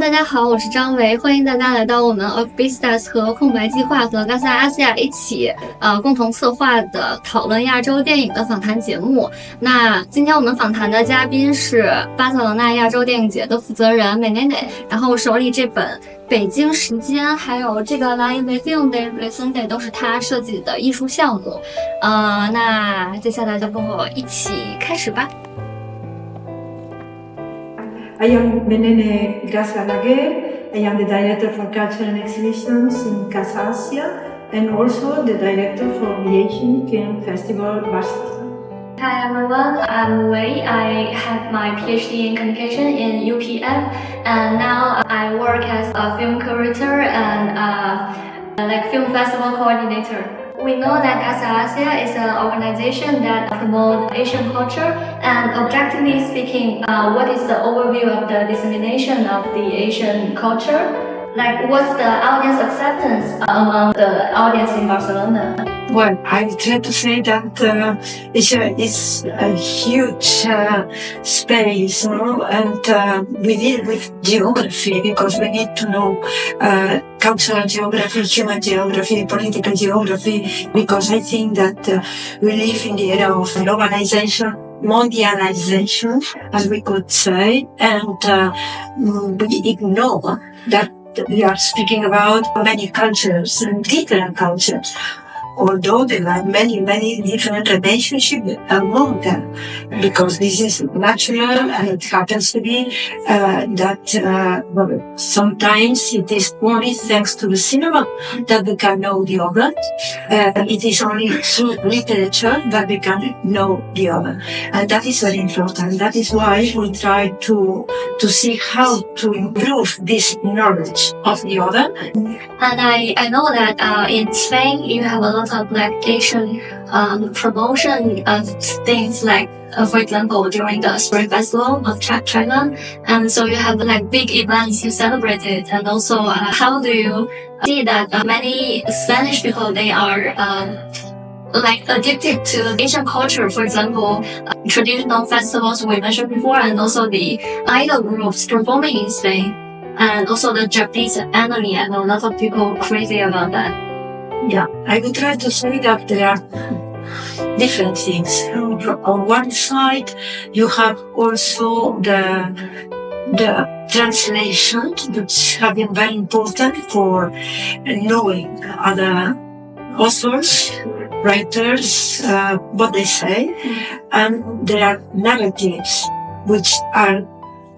大家好，我是张维，欢迎大家来到我们 Ocvistas 和空白计划和 Casa 阿西亚一起共同策划的讨论亚洲电影的访谈节目。那今天我们访谈的嘉宾是巴塞罗那亚洲电影节的负责人 Menene， 然后手里这本北京时间还有这个 Asian Film Festival 都是他设计的艺术项目。那接下来就跟我一起开始吧。I am Menene Gras Balaguer. I am the director for culture and exhibitions in Casa and also the director for the Asian Film Festival Barcelona. Hi everyone, I'm Wei. I have my PhD in communication in UPF, and now I work as a film curator and film festival coordinator. We know that Casa is an organization that promotes Asian culture, and objectively speaking, what is the overview of the dissemination of the Asian culture? Like, what's the audience acceptance among the audience in Barcelona? Well, I would try to say that it's a huge space, and we deal with geography because we need to know cultural geography, human geography, political geography, because I think that we live in the era of globalization, mondialization, as we could say, and we ignore that we are speaking about many cultures and different cultures. Although there are many different relationships among them, because this is natural and it happens to be that sometimes it is only thanks to the cinema that we can know the other. It is only through literature that we can know the other. And that is very important. That is why we try to see how to improve this knowledge of the other. And I know that in Spain you have a lot of Asian promotion of things like, for example, during the Spring Festival of China, and so you have big events you celebrated, and also how do you see that many Spanish people, they are addicted to Asian culture, for example, traditional festivals we mentioned before, and also the idol groups performing in Spain, and also the Japanese anime. I know a lot of people crazy about that. Yeah, I would try to say that there are different things. On one side, you have also the translation, which have been very important for knowing other authors, writers, what they say, and there are narratives which are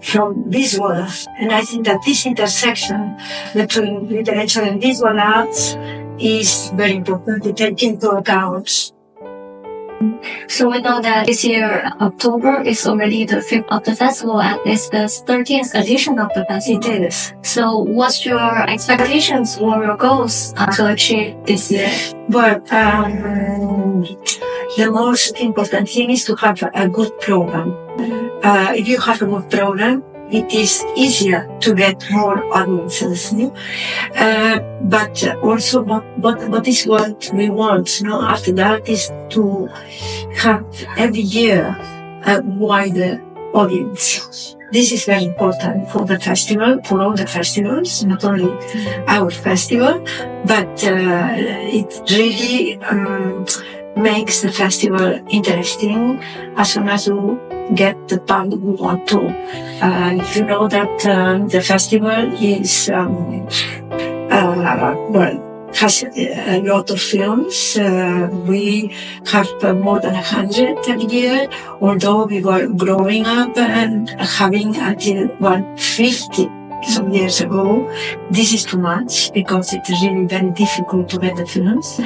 from visual, and I think that this intersection between literature and visual arts is very important to take into account. So we know that this year, October, is already the 5th of the festival, and it's the 13th edition of the festival. It is. So what's your expectations or your goals to achieve this year? Well, the most important thing is to have a good program. If you have a good program, it is easier to get more audiences. But also what is what we want after that is to have every year a wider audience. This is very important for the festival, for all the festivals, not only our festival, but it really makes the festival interesting as soon as you get the public we want to. You know that the festival is has a lot of films. We have more than 100 every year, although we were growing up and having until 150 some years ago. This is too much because it is really very difficult to get the films.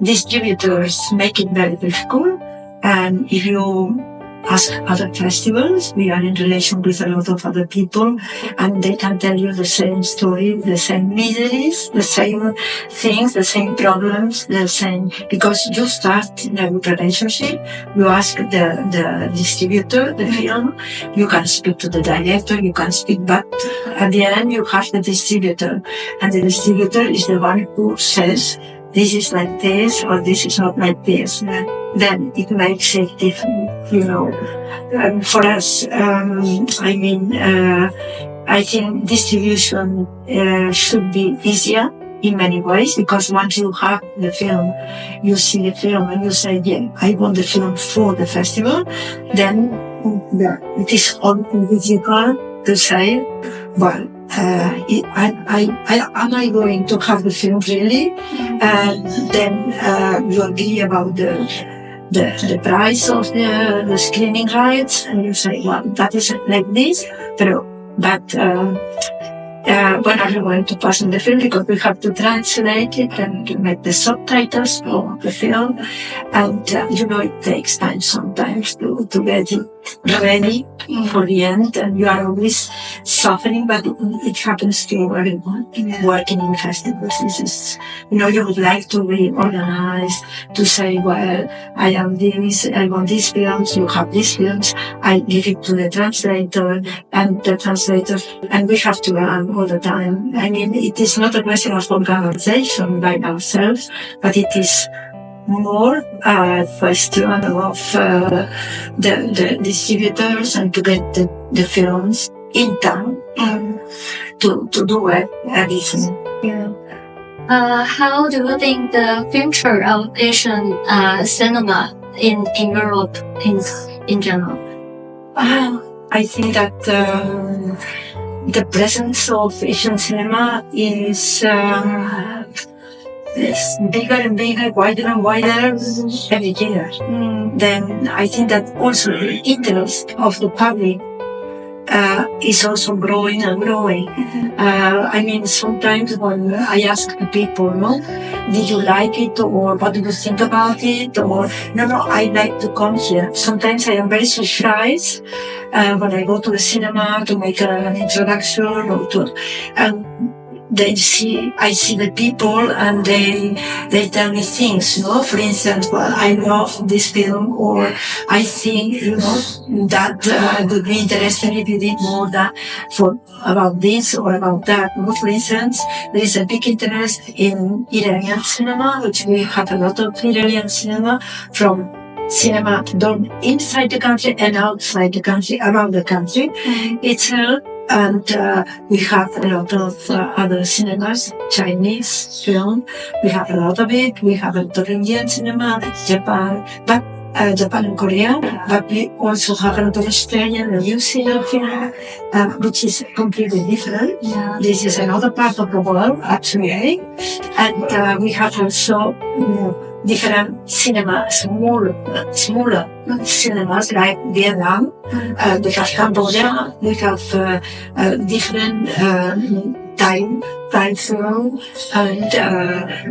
Distributors make it very difficult, and if you ask other festivals, we are in relation with a lot of other people, and they can tell you the same story, the same miseries, the same things, the same problems, the same, because you start in a relationship, you ask the distributor, the film, you can speak to the director, you can speak, but at the end you have the distributor, and the distributor is the one who says, this is like this or this is not like this, then it makes it different, for us, I think distribution should be easier in many ways, because once you have the film, you see the film and you say, yeah, I want the film for the festival, then it is all difficult to say, well, am I going to have the film really? And then you agree about the price of the screening rights, and you say, well, that is like this, but when are you going to pass on the film? Because we have to translate it and to make the subtitles for the film. And, it takes time sometimes to get it ready for the end. And you are always suffering, but it happens to everyone working in festivals. This is, you would like to be organized, to say, well, I am this, I want these films, you have these films, I give it to the translator, and the translator, and we have to learn all the time. I mean, it is not a question of organization by ourselves, but it is more a question of the distributors and to get the films in time to do everything. Yeah. How do you think the future of Asian cinema in Europe in general? I think that the presence of Asian cinema is bigger and bigger, wider and wider every year. Then I think that also the interest of the public is also growing and growing. I mean, sometimes when I ask the people, did you like it, or what do you think about it, or no, I like to come here. Sometimes I am very surprised when I go to the cinema to make an introduction or to, I see the people and they tell me things, For instance, well, I love this film, or I think, that would be interesting if you did more about this or about that. For instance, there is a big interest in Iranian cinema, which we have a lot of Iranian cinema, from cinema done inside the country and outside the country, around the country itself. And we have a lot of other cinemas, Chinese film, we have a lot of it. We have a lot of Indian cinema, Japan and Korea, but we also have a lot of Australian and New Zealand film, which is completely different. Yeah. This is another part of the world, actually. And we have also different cinemas, smaller cinemas like Vietnam, we have Cambodia, we have different Thai film, and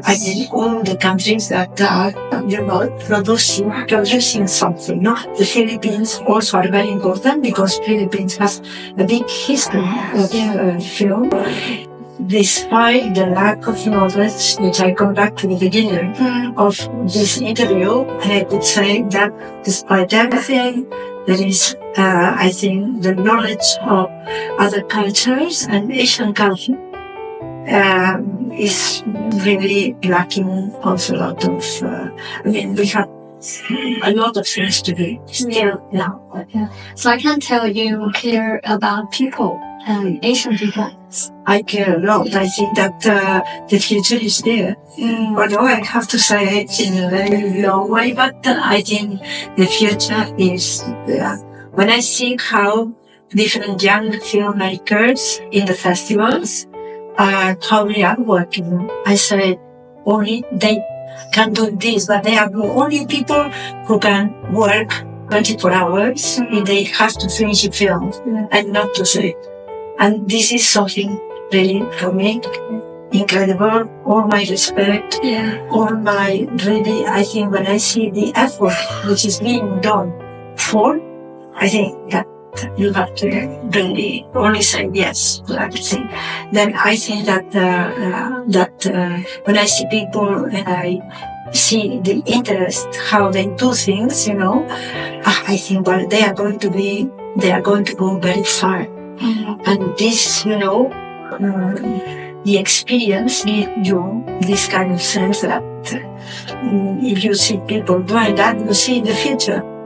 I mean all the countries that are producing something. The Philippines also are very important, because Philippines has a big history of film. Despite the lack of knowledge, which I come back to the beginning of this interview, and I could say that despite everything, there is, I think, the knowledge of other cultures and Asian culture is really lacking also a lot of, we have a lot of things to do still now. Yeah. So I can tell you care about people, Asian people. I care a lot. I think that the future is there. Although I have to say it in a very long way, but I think the future is there. When I see how different young filmmakers in the festivals, how they are working, I say only they can do this, but they are the only people who can work 24 hours if they have to finish a film and not to sleep. And this is something really, for me, incredible. All my respect, all my really, I think when I see the effort which is being done for, I think that you have to really only say yes to everything. Then I think that when I see people and I see the interest, how they do things, I think, well, they are going to go very far. And this, the experience gives you this kind of sense that if you see people doing that, you see the future.